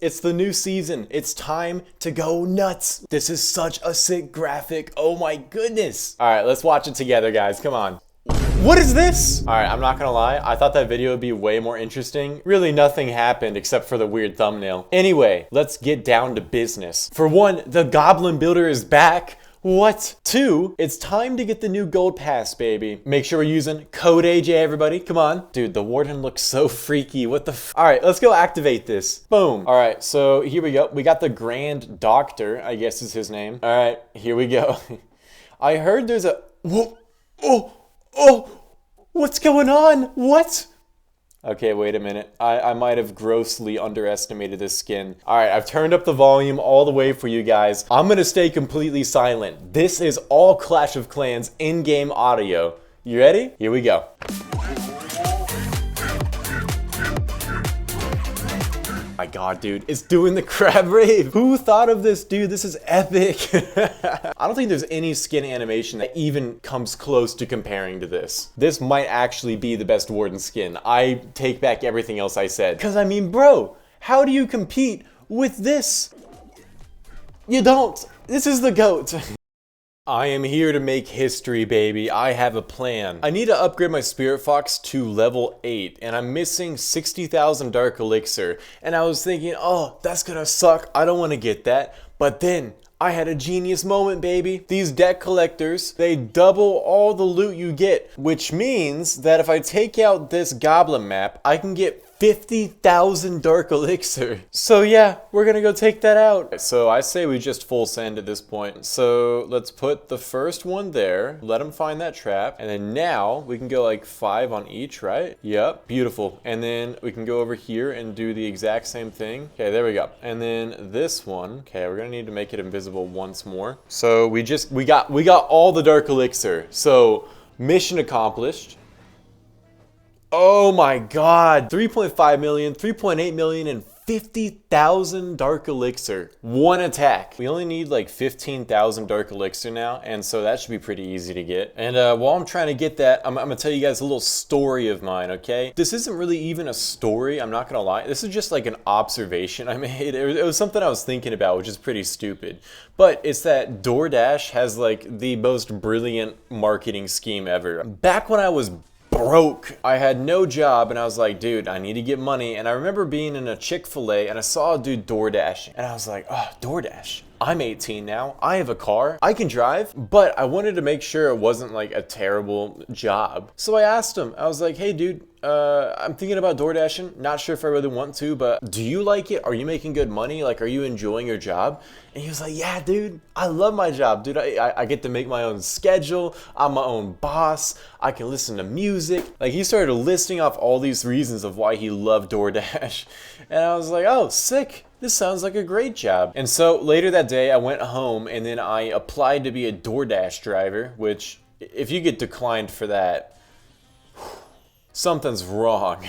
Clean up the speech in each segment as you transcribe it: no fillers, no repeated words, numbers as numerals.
It's the new season. It's time to go nuts. This is such a sick graphic. Oh my goodness. All right, let's watch it together, guys. Come on. What is this? All right, I'm not gonna lie. I thought that video would be way more interesting. Really, nothing happened except for the weird thumbnail. Anyway, let's get down to business. For one, the Goblin builder is back. What? 2, it's time to get the new gold pass, baby. Make sure we're using code AJ, everybody. Come on. Dude, the Warden looks so freaky. What the All right, let's go activate this. Boom. All right, so here we go. We got the Grand Doctor, I guess is his name. All right, here we go. I heard there's a... Whoa. Oh, what's going on? What? Okay, wait a minute. I might have grossly underestimated this skin. All right, I've turned up the volume all the way for you guys. I'm gonna stay completely silent. This is all Clash of Clans in-game audio. You ready? Here we go. My god, dude, it's doing the crab rave. Who thought of this, dude? This is epic. I don't think there's any skin animation that even comes close to comparing to this. This might actually be the best Warden skin. I take back everything else I said. Because I mean, bro, how do you compete with this? You don't. This is the GOAT. I am here to make history, baby. I have a plan. I need to upgrade my Spirit Fox to level 8, and I'm missing 60,000 Dark Elixir. And I was thinking, oh, that's gonna suck. I don't want to get that. But then I had a genius moment, baby. These deck collectors, they double all the loot you get, which means that if I take out this Goblin map, I can get 50,000 Dark Elixir. So yeah, we're gonna go take that out. So I say we just full send at this point. So let's put the first one there, let him find that trap, and then now we can go like 5 on each, right? Yep, beautiful. And then we can go over here and do the exact same thing. Okay, there we go. And then this one, okay, we're gonna need to make it invisible once more. So we got all the Dark Elixir. So mission accomplished. Oh my god, 3.5 million, 3.8 million, and 50,000 Dark Elixir. One attack. We only need like 15,000 Dark Elixir now, and so that should be pretty easy to get. And while I'm trying to get that, I'm gonna tell you guys a little story of mine, okay? This isn't really even a story, I'm not gonna lie. This is just like an observation I made. It was something I was thinking about, which is pretty stupid. But it's that DoorDash has like the most brilliant marketing scheme ever. Back when I was broke, I had no job, and I was like, dude, I need to get money. And I remember being in a Chick-fil-A and I saw a dude DoorDash, and I was like, oh, DoorDash. I'm 18 now, I have a car, I can drive, but I wanted to make sure it wasn't like a terrible job. So I asked him, I was like, hey dude, I'm thinking about DoorDashing, not sure if I really want to, but do you like it? Are you making good money? Like, are you enjoying your job? And he was like, yeah, dude, I love my job, dude. I get to make my own schedule, I'm my own boss, I can listen to music. Like, he started listing off all these reasons of why he loved DoorDash. And I was like, oh, sick. This sounds like a great job. And so later that day, I went home and then I applied to be a DoorDash driver, which if you get declined for that, something's wrong.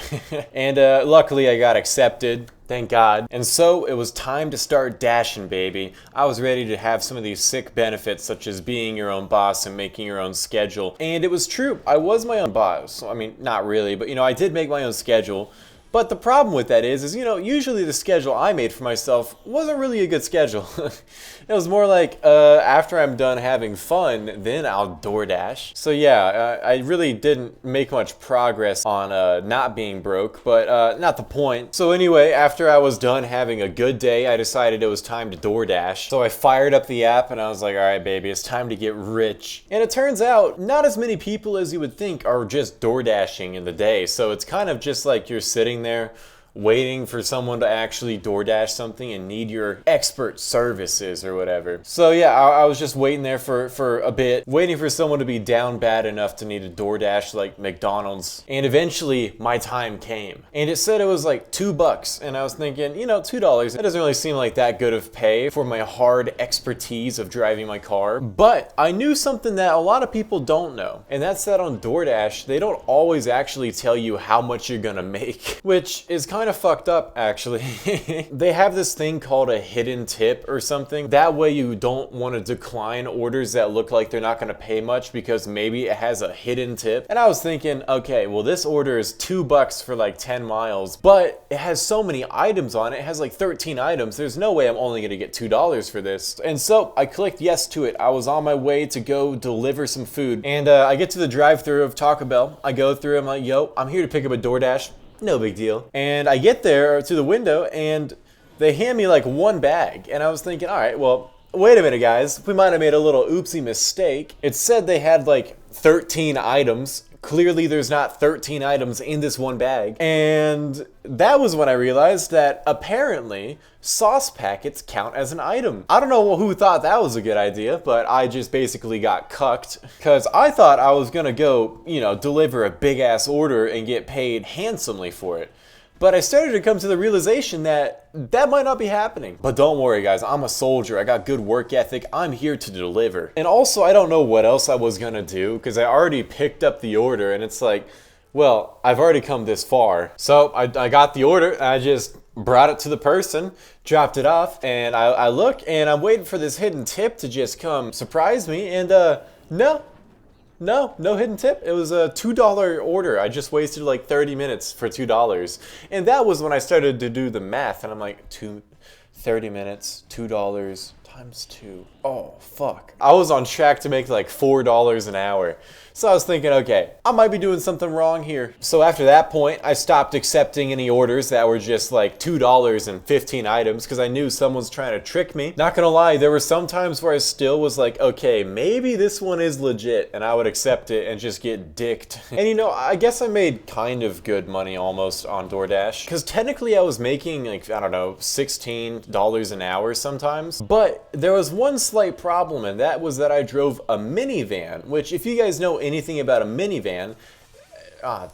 And luckily I got accepted, thank God. And so it was time to start dashing, baby. I was ready to have some of these sick benefits, such as being your own boss and making your own schedule. And it was true, I was my own boss. I mean, not really, but you know, I did make my own schedule. But the problem with that is, you know, usually the schedule I made for myself wasn't really a good schedule. It was more like, after I'm done having fun, then I'll DoorDash. So yeah, I really didn't make much progress on not being broke, but not the point. So anyway, after I was done having a good day, I decided it was time to DoorDash. So I fired up the app and I was like, all right, baby, it's time to get rich. And it turns out, not as many people as you would think are just DoorDashing in the day. So it's kind of just like you're sitting there waiting for someone to actually DoorDash something and need your expert services or whatever. So yeah, I was just waiting there for a bit, waiting for someone to be down bad enough to need a DoorDash like McDonald's. And eventually my time came. And it said it was like $2. And I was thinking, you know, $2, that doesn't really seem like that good of pay for my hard expertise of driving my car. But I knew something that a lot of people don't know. And that's that on DoorDash, they don't always actually tell you how much you're gonna make, which is kind kind of fucked up, actually. They have this thing called a hidden tip or something. That way you don't want to decline orders that look like they're not going to pay much because maybe it has a hidden tip. And I was thinking, okay, well, this order is $2 for like 10 miles, but it has so many items on it. It has like 13 items. There's no way I'm only going to get $2 for this. And so I clicked yes to it. I was on my way to go deliver some food. And I get to the drive-thru of Taco Bell. I go through, I'm like, yo, I'm here to pick up a DoorDash. No big deal. And I get there to the window and they hand me like one bag. And I was thinking, all right, well, wait a minute, guys. We might have made a little oopsie mistake. It said they had like 13 items. Clearly there's not 13 items in this one bag. And that was when I realized that apparently sauce packets count as an item. I don't know who thought that was a good idea, but I just basically got cucked because I thought I was gonna go, deliver a big ass order and get paid handsomely for it. But I started to come to the realization that that might not be happening. But don't worry, guys. I'm a soldier. I got good work ethic. I'm here to deliver. And also, I don't know what else I was going to do because I already picked up the order. And it's like, well, I've already come this far. So I got the order. And I just brought it to the person, dropped it off. And I look and I'm waiting for this hidden tip to just come surprise me. And no hidden tip. It was a $2 order. I just wasted like 30 minutes for $2. And that was when I started to do the math. And I'm like, 30 minutes, $2 times 2. Oh, fuck. I was on track to make like $4 an hour. So I was thinking, okay, I might be doing something wrong here. So after that point, I stopped accepting any orders that were just like $2 and 15 items because I knew someone's trying to trick me. Not gonna lie, there were some times where I still was like, okay, maybe this one is legit, and I would accept it and just get dicked. And I guess I made kind of good money almost on DoorDash because technically I was making like, I don't know, $16 an hour sometimes. But there was one slight problem, and that was that I drove a minivan, which if you guys know anything about a minivan,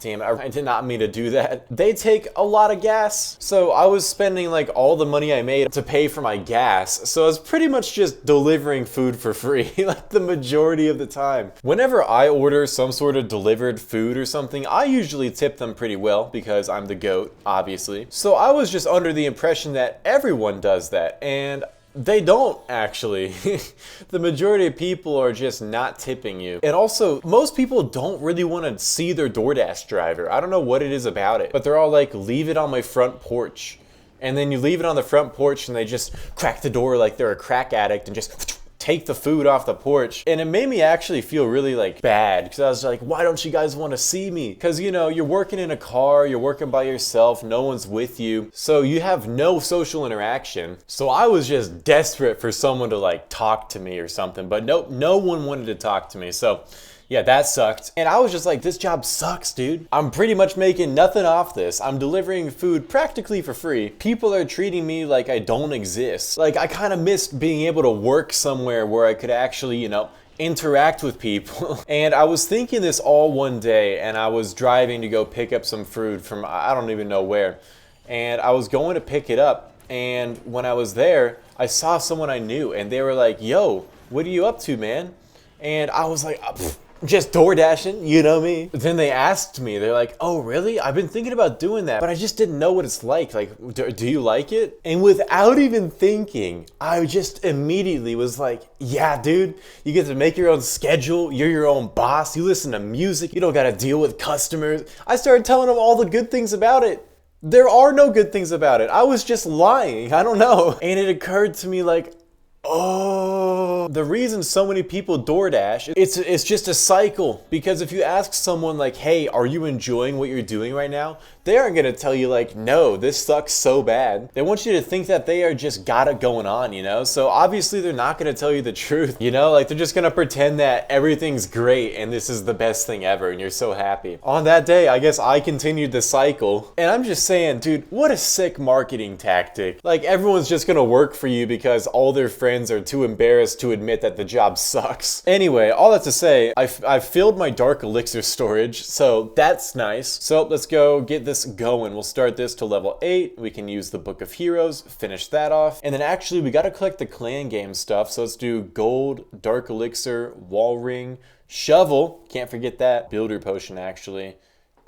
damn it, I did not mean to do that. They take a lot of gas. So I was spending like all the money I made to pay for my gas. So I was pretty much just delivering food for free, like the majority of the time. Whenever I order some sort of delivered food or something, I usually tip them pretty well because I'm the GOAT, obviously. So I was just under the impression that everyone does that, and they don't actually. The majority of people are just not tipping you. And also, most people don't really want to see their DoorDash driver. I don't know what it is about it, but they're all like, leave it on my front porch. And then you leave it on the front porch and they just crack the door like they're a crack addict and just take the food off the porch. And it made me actually feel really like bad because I was like, why don't you guys want to see me? Because you're working in a car, you're working by yourself, no one's with you, so you have no social interaction. So I was just desperate for someone to like talk to me or something, but nope, no one wanted to talk to me. So yeah, that sucked. And I was just like, this job sucks, dude. I'm pretty much making nothing off this. I'm delivering food practically for free. People are treating me like I don't exist. Like, I kind of missed being able to work somewhere where I could actually, interact with people. And I was thinking this all one day, and I was driving to go pick up some food from, I don't even know where. And I was going to pick it up. And when I was there, I saw someone I knew, and they were like, yo, what are you up to, man? And I was like, just door dashing, you know me. But then they asked me, they're like, oh really? I've been thinking about doing that, but I just didn't know what it's like. Like, do you like it? And without even thinking, I just immediately was like, yeah, dude, you get to make your own schedule. You're your own boss. You listen to music. You don't got to deal with customers. I started telling them all the good ththings about it. There are no good things about it. I was just lying. I don't know. And it occurred to me like, oh, the reason so many people DoorDash, it's just a cycle. Because if you ask someone like, hey, are you enjoying what you're doing right now? They aren't gonna tell you like, no, this sucks so bad. They want you to think that they are just got it going on, you know? So obviously they're not gonna tell you the truth, you know? Like, they're just gonna pretend that everything's great and this is the best thing ever and you're so happy. On that day, I guess I continued the cycle. And I'm just saying, dude, what a sick marketing tactic. Like, everyone's just gonna work for you because all their friends are too embarrassed to admit that the job sucks. Anyway, all that to say, I've filled my dark elixir storage, so that's nice. So let's go get this going. We'll start this to level 8. We can use the Book of Heroes, finish that off. And then actually we gotta collect the clan game stuff. So let's do gold, dark elixir, wall ring, shovel, can't forget that, builder potion actually,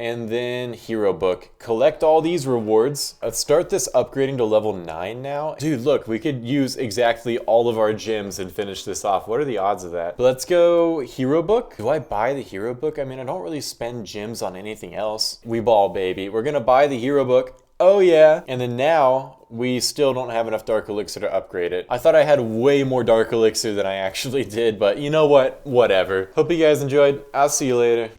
and then hero book. Collect all these rewards. Let's start this upgrading to level 9 now. Dude, look, we could use exactly all of our gems and finish this off. What are the odds of that? Let's go hero book. Do I buy the hero book? I mean, I don't really spend gems on anything else. We ball, baby. We're gonna buy the hero book. Oh yeah. And then now we still don't have enough dark elixir to upgrade it. I thought I had way more dark elixir than I actually did, but you know what? Whatever. Hope you guys enjoyed. I'll see you later.